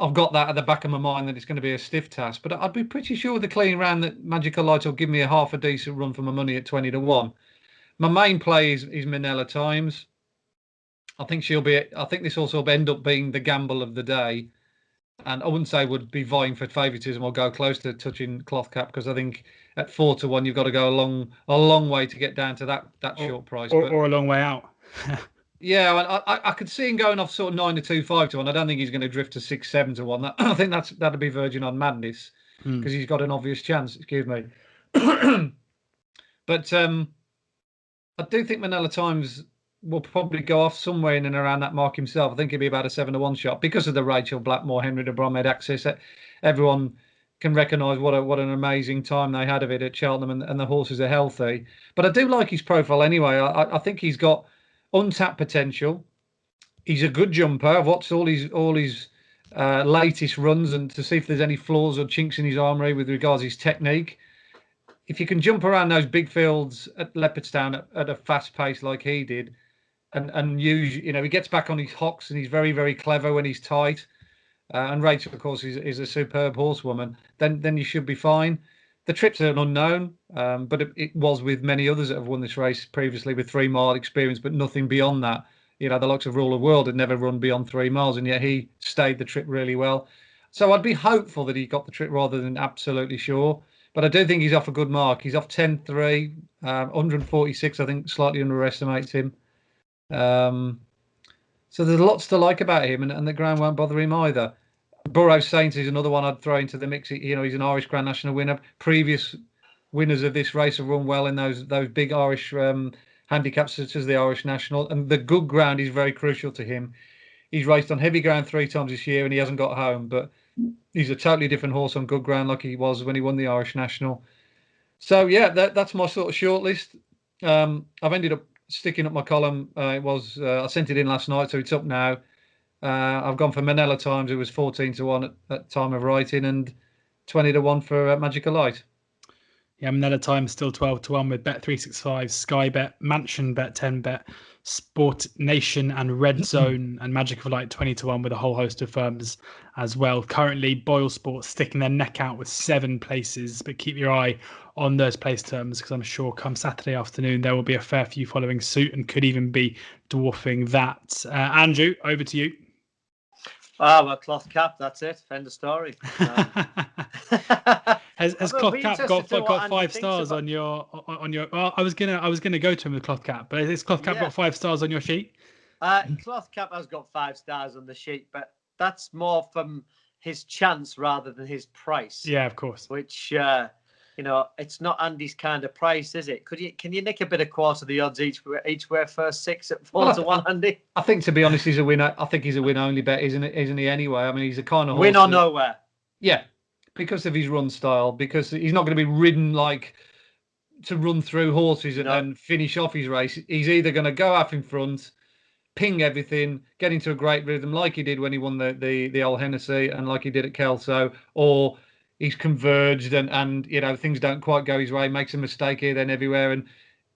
I've got that at the back of my mind that it's going to be a stiff task. But I'd be pretty sure with the clean round that Magic of Light will give me a half a decent run for my money at 20-1. My main play is Manila Times. I think this also will end up being the gamble of the day, and I wouldn't say would be vying for favouritism or go close to touching cloth cap, because I think at 4-1 you've got to go a long way to get down to that short price, or a long way out. Yeah, I could see him going off sort of 9-2, 5-1. I don't think he's going to drift to 6-7-1. I think that'd be verging on madness, because he's got an obvious chance. Excuse me, but I do think Manila Times will probably go off somewhere in and around that mark himself. I think it'll be about a 7-1 shot because of the Rachel Blackmore, Henry de Bromhead access. Everyone can recognise what an amazing time they had of it at Cheltenham, and the horses are healthy. But I do like his profile anyway. I think he's got untapped potential. He's a good jumper. I've watched all his latest runs and to see if there's any flaws or chinks in his armoury with regards to his technique. If you can jump around those big fields at Leopardstown at a fast pace like he did, and use, he gets back on his hocks, and he's very, very clever when he's tight. And Rachel, of course, is a superb horsewoman. Then you should be fine. The trip's an unknown, but it was with many others that have won this race previously with 3-mile experience, but nothing beyond that. The likes of Rule of World had never run beyond 3 miles, and yet he stayed the trip really well. So I'd be hopeful that he got the trip rather than absolutely sure. But I do think he's off a good mark. He's off 10-3, 146. I think slightly underestimates him. So there's lots to like about him, and the ground won't bother him either. Burrows Saints is another one I'd throw into the mix. He's an Irish Grand National winner. Previous winners of this race have run well in those big Irish handicaps, such as the Irish National, and the good ground is very crucial to him. He's raced on heavy ground 3 times this year, and he hasn't got home, but he's a totally different horse on good ground, like he was when he won the Irish National. So yeah, that's my sort of short list. I've ended up sticking up my column. I sent it in last night, so it's up now. I've gone for Manila Times. It was 14-1 at time of writing, and 20-1 for Magical Light. Yeah, Manila Times still 12-1 with Bet365, Sky Bet, Mansion Bet, 10Bet, Sport Nation, and Red Zone, and Magic of Light 20-1 with a whole host of firms as well. Currently, Boyle Sports sticking their neck out with 7 places, but keep your eye on those place terms because I'm sure come Saturday afternoon there will be a fair few following suit and could even be dwarfing that. Andrew, over to you. Well, cloth cap. That's it. End of story. Has Cloth Cap got 5 stars on your? Well, I was gonna go to him with Cloth Cap, but has Cloth Cap got 5 stars on your sheet? Cloth Cap has got 5 stars on the sheet, but that's more from his chance rather than his price. Yeah, of course. Which it's not Andy's kind of price, is it? Can you nick a bit of quarter the odds each way first 6 at 4-1, Andy? I think, to be honest, he's a winner. I think he's a win-only bet, isn't he? Anyway, I mean, he's a kind of win or nowhere. Yeah, because of his run style. Because he's not going to be ridden like to run through horses and finish off his race. He's either going to go up in front, ping everything, get into a great rhythm like he did when he won the old Hennessy and like he did at Kelso, or he's converged and things don't quite go his way, makes a mistake here, then everywhere, and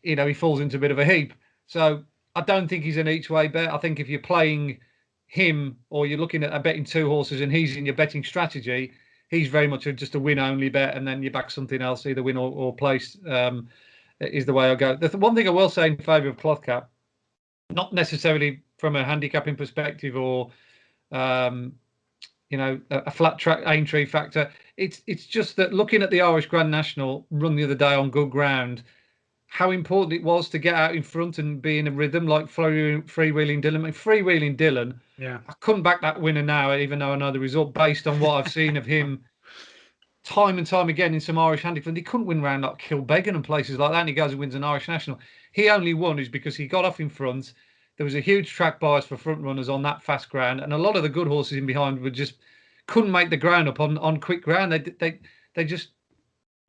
he falls into a bit of a heap. So I don't think he's an each way bet. I think if you're playing him or you're looking at betting 2 horses and he's in your betting strategy, he's very much just a win only bet, and then you back something else, either win or place, is the way I go. The one thing I will say in favour of Cloth Cap, not necessarily from a handicapping perspective or a flat track Aintree factor. It's just that looking at the Irish Grand National run the other day on good ground, how important it was to get out in front and be in a rhythm like freewheeling Dylan. Freewheeling Dylan, yeah, I couldn't back that winner now, even though I know the result based on what I've seen of him time and time again in some Irish handicap. He couldn't win round like Kilbeggan and places like that, and he goes and wins an Irish National. He only won is because he got off in front. There was a huge track bias for front runners on that fast ground, and a lot of the good horses in behind were just couldn't make the ground up on quick ground. They just,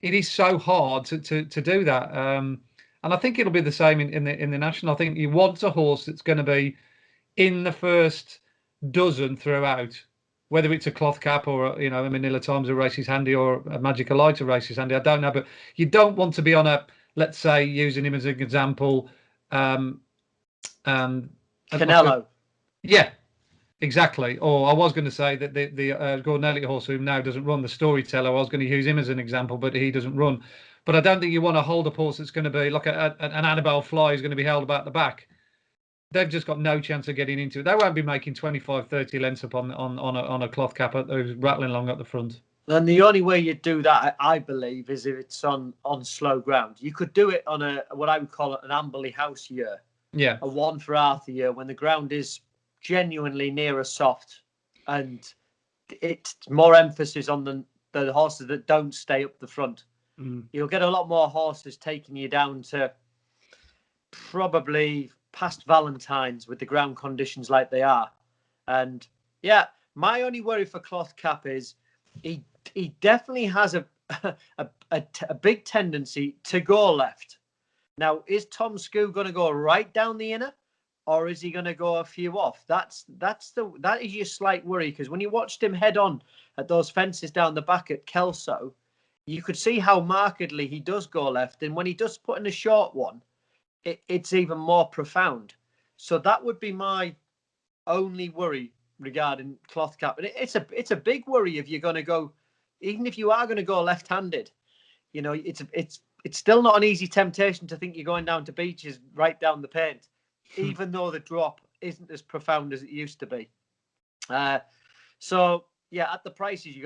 it is so hard to do that. And I think it'll be the same in the national. I think you want a horse that's going to be in the first dozen throughout, whether it's a Cloth Cap or a Manila Times a race is handy or a Magical Light a race is handy. I don't know, but you don't want to be on a, let's say, using him as an example, Canelo. Yeah, exactly. Or I was going to say that the Gordon Elliott horse, who now doesn't run, the Storyteller, I was going to use him as an example, but he doesn't run. But I don't think you want to hold a horse that's going to be like an Annabelle Fly is going to be held about the back. They've just got no chance of getting into it. They won't be making 25, 30 lengths up on a Cloth Cap who's rattling along at the front. And the only way you do that, I believe, is if it's on slow ground. You could do it on what I would call an Amberley House year. Yeah. A 1 for Arthur year when the ground is genuinely near a soft, and it's more emphasis on the horses that don't stay up the front. You'll get a lot more horses taking you down to probably past Valentine's with the ground conditions like they are. And yeah, my only worry for Cloth Cap is he definitely has a big tendency to go left. Now, is Tom Skoo going to go right down the inner, or is he going to go a few off? That is your slight worry, because when you watched him head on at those fences down the back at Kelso, you could see how markedly he does go left, and when he does put in a short one, it's even more profound. So that would be my only worry regarding Cloth Cap. And it's a big worry if you're going to go, even if you are going to go left-handed. It's still not an easy temptation to think you're going down to Beaches right down the paint, even though the drop isn't as profound as it used to be. So yeah, at the prices you've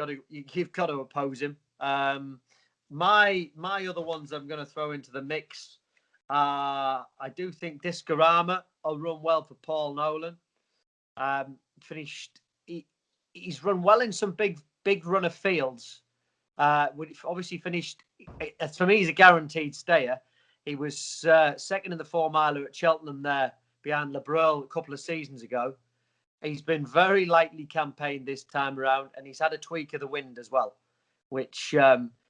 got to oppose him. My other ones I'm going to throw into the mix. I do think Discorama will run well for Paul Nolan. He's run well in some big runner fields. Obviously finished, for me, he's a guaranteed stayer. He was second in the 4 miler at Cheltenham there behind Lebrel a couple of seasons ago. He's been very lightly campaigned this time around, and he's had a tweak of the wind as well, which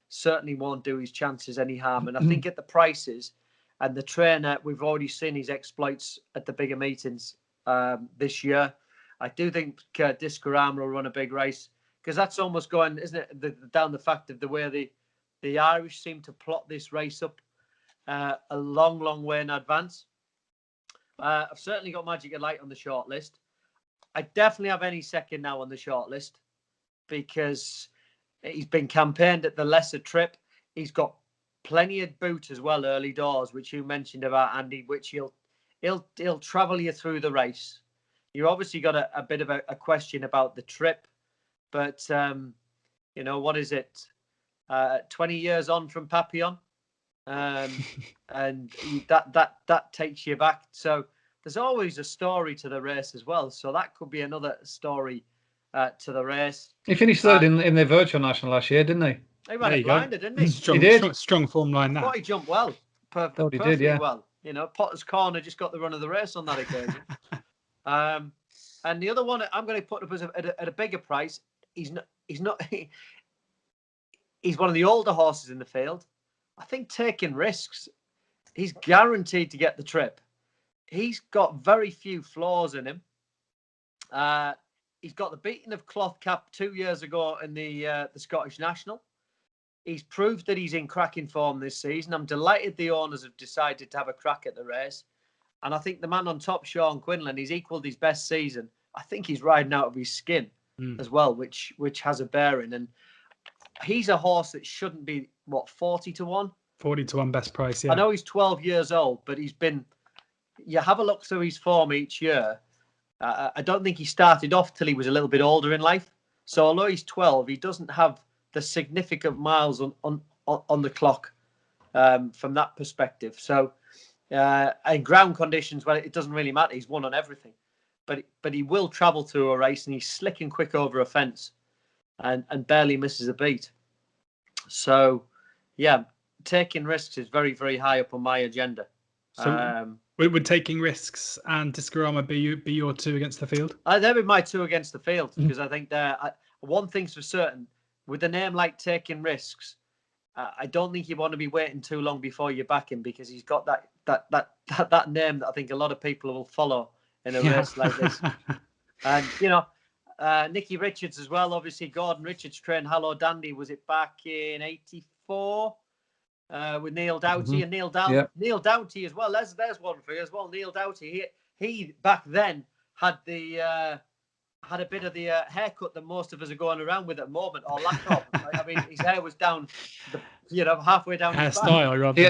certainly won't do his chances any harm. And I think at the prices, And the trainer, we've already seen his exploits at the bigger meetings this year. I do think Discorama will run a big race, because that's almost going, isn't it, down the fact of the way the Irish seem to plot this race up a long, long way in advance. I've certainly got Magic of Light on the short list. I definitely have Any Second now on the short list, because he's been campaigned at the lesser trip. He's got plenty of boot as well early doors, which you mentioned about, Andy, which he'll travel you through the race. You obviously got a bit of a question about the trip, but what is it? 20 years on from Papillon, and that takes you back. So there's always a story to the race as well. So that could be another story to the race. He finished third in their virtual national last year, didn't he? He ran it blinded, didn't he? Strong form line that. Thought he jumped well. Thought he did, yeah. Well. Potter's Corner just got the run of the race on that occasion. And the other one I'm going to put up at a bigger price. He's not. He's one of the older horses in the field. I think Taking Risks, he's guaranteed to get the trip. He's got very few flaws in him. He's got the beating of Cloth Cap 2 years ago in the Scottish National. He's proved that he's in cracking form this season. I'm delighted the owners have decided to have a crack at the race. And I think the man on top, Sean Quinlan, he's equalled his best season. I think he's riding out of his skin as well, which has a bearing. And he's a horse that shouldn't be, 40 to 1? 40 to 1 best price, yeah. I know he's 12 years old, but he's been, you have a look through his form each year. I don't think he started off till he was a little bit older in life. So although he's 12, he doesn't have the significant miles on the clock from that perspective. So in ground conditions, well, it doesn't really matter. He's won on everything. But he will travel through a race, and he's slick and quick over a fence and barely misses a beat. So, yeah, Taking Risks is very, very high up on my agenda. So would Taking Risks and Discorama be your two against the field? They'd be my two against the field, because I think one thing's for certain, with a name like Taking Risks, I don't think you want to be waiting too long before you back him, because he's got that name that I think a lot of people will follow in a race like this. And Nicky Richards as well. Obviously, Gordon Richards trained Hallow Dandy. Was it back in '84 with Neil Doughty and Neil Doughty as well? There's one for you as well. Neil Doughty. He back then had a bit of the haircut that most of us are going around with at the moment, or lack of. I mean, his hair was down, halfway down his back. Hairstyle, he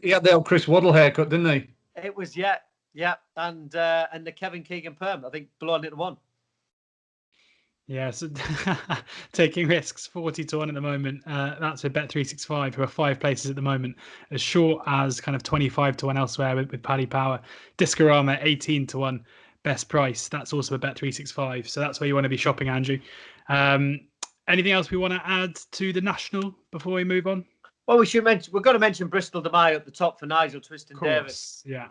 had the old Chris Waddle haircut, didn't he? It was, yeah, and the Kevin Keegan perm, I think, blown into one. Yeah, so Taking Risks 40 to 1 at the moment. That's with Bet365, who are 5 places at the moment, as short as kind of 25 to 1 elsewhere with Paddy Power. Discorama 18 to 1 best price. That's also a Bet365. So that's where you want to be shopping, Andrew. Anything else we want to add to the national before we move on? Well, we've got to mention Bristol de Mai up the top for Nigel Twiston Davis. Yeah.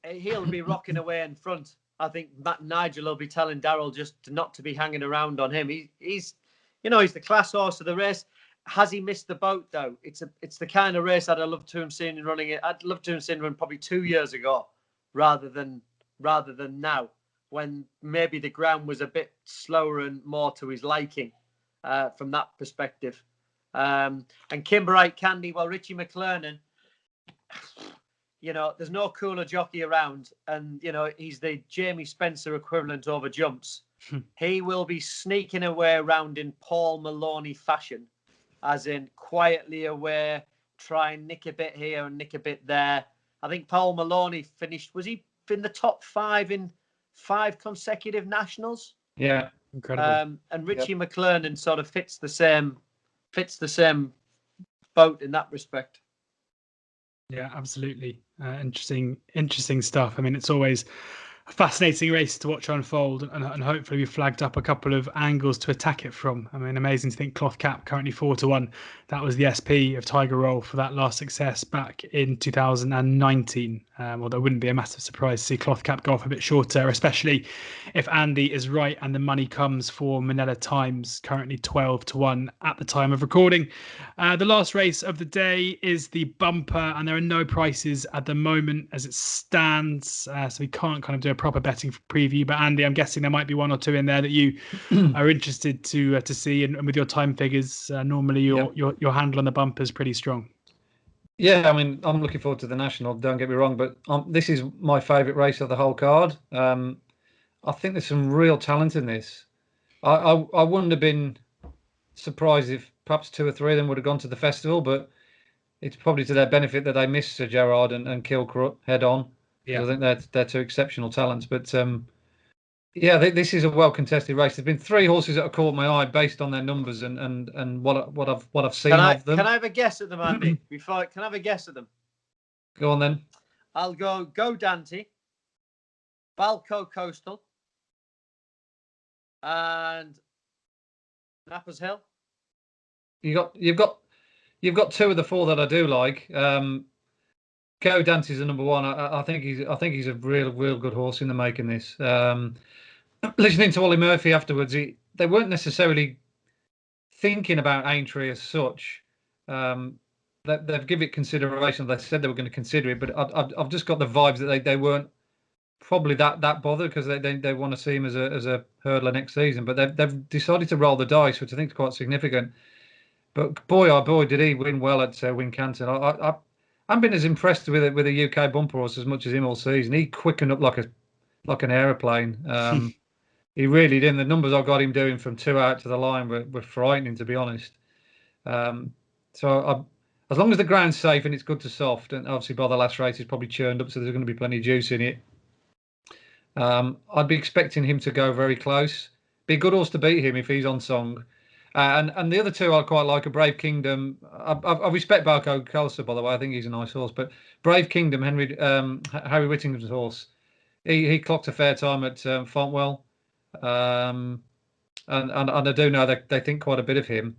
He'll be rocking away in front. I think Nigel will be telling Darrell just not to be hanging around on him. He's the class horse of the race. Has he missed the boat though? It's the kind of race I'd love to have seen him running it. I'd love to have seen him run probably 2 years ago, rather than now, when maybe the ground was a bit slower and more to his liking from that perspective. And Kimberite Candy, well, Richie McClernand, there's no cooler jockey around, and he's the Jamie Spencer equivalent over jumps. He will be sneaking away around in Paul Maloney fashion, as in quietly away, try and nick a bit here and nick a bit there. I think Paul Maloney finished, was he in the top 5 in 5 consecutive nationals? Yeah, incredible. And Richie McClernand sort of fits the same boat in that respect. Yeah, absolutely. Interesting stuff. I mean, it's always Fascinating race to watch unfold, and hopefully we flagged up a couple of angles to attack it from. I mean, amazing to think Cloth Cap currently 4-1. That was the SP of Tiger Roll for that last success back in 2019. Although it wouldn't be a massive surprise to see Cloth Cap go off a bit shorter, especially if Andy is right and the money comes for Manila Times, currently 12-1 at the time of recording. The last race of the day is the Bumper, and there are no prices at the moment as it stands, so we can't kind of do a proper betting preview. But Andy, I'm guessing there might be one or two in there that you are interested to see, and with your time figures, normally your handle on the Bumper is pretty strong. Yeah, I mean, I'm looking forward to the National, don't get me wrong, but this is my favourite race of the whole card. I think there's some real talent in this. I wouldn't have been surprised if perhaps 2 or 3 of them would have gone to the festival, but it's probably to their benefit that they missed Sir Gerard and Kilcrook head on. Yeah, I think they're 2 exceptional talents. But this is a well contested race. There's been 3 horses that have caught my eye based on their numbers and what I've seen of them. Can I have a guess at them, Andy? Can I have a guess at them? Go on then. I'll go Dante, Balco Coastal, and Nappers Hill. You've got 2 of the 4 that I do like. Go Dante's the number 1. I think he's a real good horse in the making. This. Listening to Ollie Murphy afterwards, they weren't necessarily thinking about Aintree as such. They've given it consideration. They said they were going to consider it, but I've just got the vibes that they weren't probably that bothered because they want to see him as a hurdler next season. But they've decided to roll the dice, which I think is quite significant. But boy, oh boy, did he win well at Wincanton. I haven't been as impressed with a UK bumper horse as much as him all season. He quickened up like an aeroplane. He really did. The numbers I got him doing from 2 out to the line were frightening, to be honest. So as long as the ground's safe and it's good to soft, and obviously by the last race it's probably churned up, so there's going to be plenty of juice in it. I'd be expecting him to go very close. Be a good horse to beat him if he's on song. And the other 2 I quite like are Brave Kingdom. I respect Balco Coastal, by the way. I think he's a nice horse. But Brave Kingdom, Harry Whittingham's horse, he clocked a fair time at Fontwell. And I do know that they think quite a bit of him.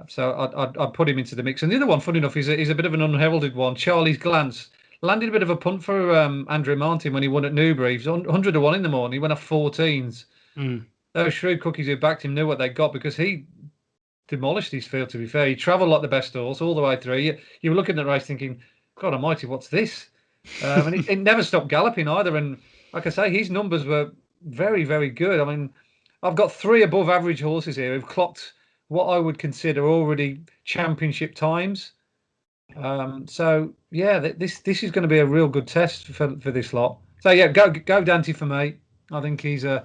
So I'd put him into the mix. And the other one, funny enough, is a bit of an unheralded one. Charlie's Glance landed a bit of a punt for Andrew Martin when he won at Newbury. He was 100-1 in the morning. He went off 14s. Those shrewd cookies who backed him knew what they got because he demolished his field, to be fair. He travelled like the best horse all the way through. You were looking at the race thinking, God almighty, what's this? And it never stopped galloping either. And like I say, his numbers were very, very good. I mean, I've got 3 above average horses here who've clocked what I would consider already championship times. So, yeah, this is going to be a real good test for this lot. So, yeah, go Dante for me. I think he's a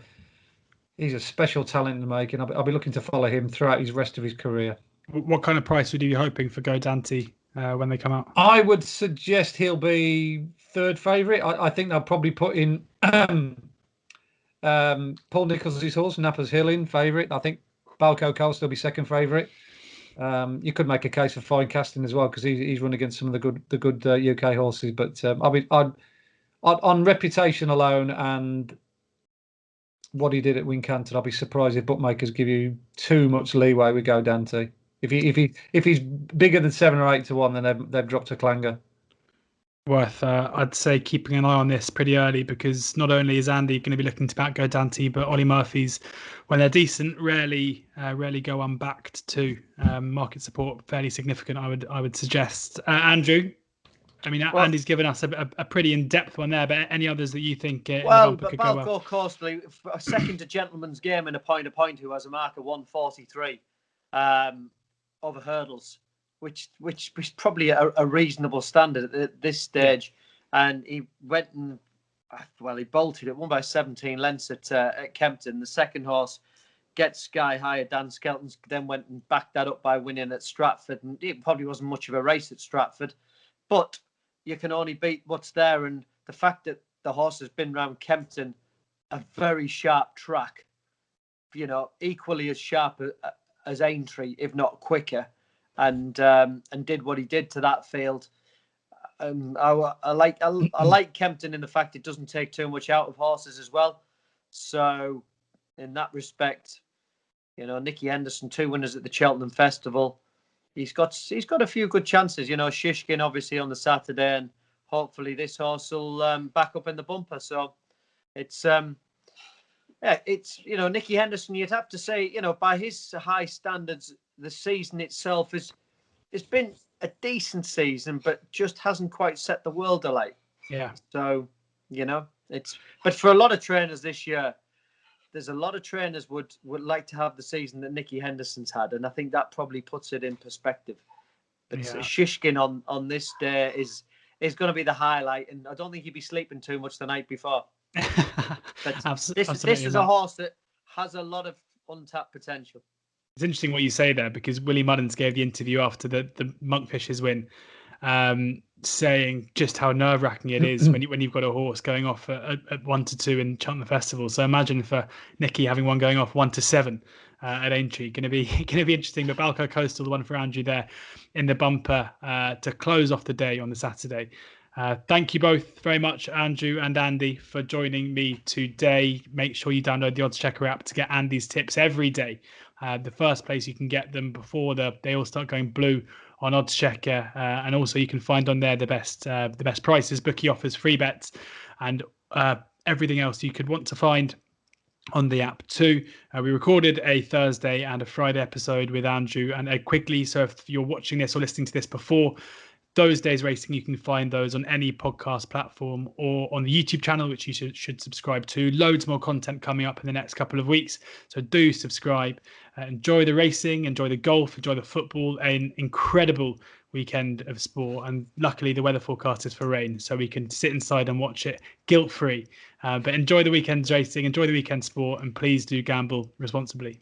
special talent in the making. I'll be looking to follow him throughout his rest of his career. What kind of price would you be hoping for Go Dante when they come out? I would suggest he'll be 3rd favourite. I think they'll probably put in Paul Nicholls' horse, Nappers Hill, in favourite. I think Balco Coastal will be 2nd favourite. You could make a case for Fine Casting as well because he's run against some of the good UK horses. But I'd on reputation alone and what he did at Wincanton, I'll be surprised if bookmakers give you too much leeway with Go Dante. If he's bigger than 7 or 8-1, then they've dropped a clanger. Worth, I'd say, keeping an eye on this pretty early because not only is Andy going to be looking to back Go Dante, but Ollie Murphy's, when they're decent, rarely go unbacked too. Market support fairly significant, I would suggest. Andrew, I mean, Andy's given us a pretty in-depth one there, but any others that you think could go well? Balco Coastal, a second to Gentleman's Game and a point, who has a mark of 143 over hurdles, which is probably a reasonable standard at this stage. Yeah. And he went and, he bolted it, won by 17 lengths at Kempton. The second horse gets sky higher. Dan Skelton then went and backed that up by winning at Stratford. And it probably wasn't much of a race at Stratford, but you can only beat what's there. And the fact that the horse has been around Kempton, a very sharp track, equally as sharp as Aintree, if not quicker, and did what he did to that field. I like Kempton in the fact it doesn't take too much out of horses as well. So in that respect, Nicky Henderson, 2 winners at the Cheltenham Festival. He's got a few good chances. Shishkin obviously on the Saturday, and hopefully this horse will back up in the bumper. So it's Nicky Henderson. You'd have to say, by his high standards, the season itself it's been a decent season, but just hasn't quite set the world alight. Yeah. So but for a lot of trainers this year, there's a lot of trainers would like to have the season that Nicky Henderson's had, and I think that probably puts it in perspective. But Shishkin on this day is going to be the highlight, and I don't think he'd be sleeping too much the night before. But this is a horse that has a lot of untapped potential. It's interesting what you say there, because Willie Mullins gave the interview after the Monkfishers win, saying just how nerve-wracking it is when you've got a horse going off at 1-2 in Cheltenham Festival. So imagine for Nicky having one going off 1-7 at Aintree. Going to be interesting. But Balco Coastal, the one for Andrew there in the bumper to close off the day on the Saturday. Thank you both very much, Andrew and Andy, for joining me today. Make sure you download the oddschecker app to get Andy's tips every day. The first place you can get them before they all start going blue on oddschecker, and also you can find on there the best prices, bookie offers, free bets, and everything else you could want to find on the app too. We recorded a Thursday and a Friday episode with Andrew and Ed Quigley, so if you're watching this or listening to this before those days racing, you can find those on any podcast platform or on the YouTube channel, which you should subscribe to. Loads more content coming up in the next couple of weeks, so do subscribe. Enjoy the racing, enjoy the golf, enjoy the football. An incredible weekend of sport, and luckily the weather forecast is for rain, so we can sit inside and watch it guilt-free. But enjoy the weekend's racing, enjoy the weekend sport, and please do gamble responsibly.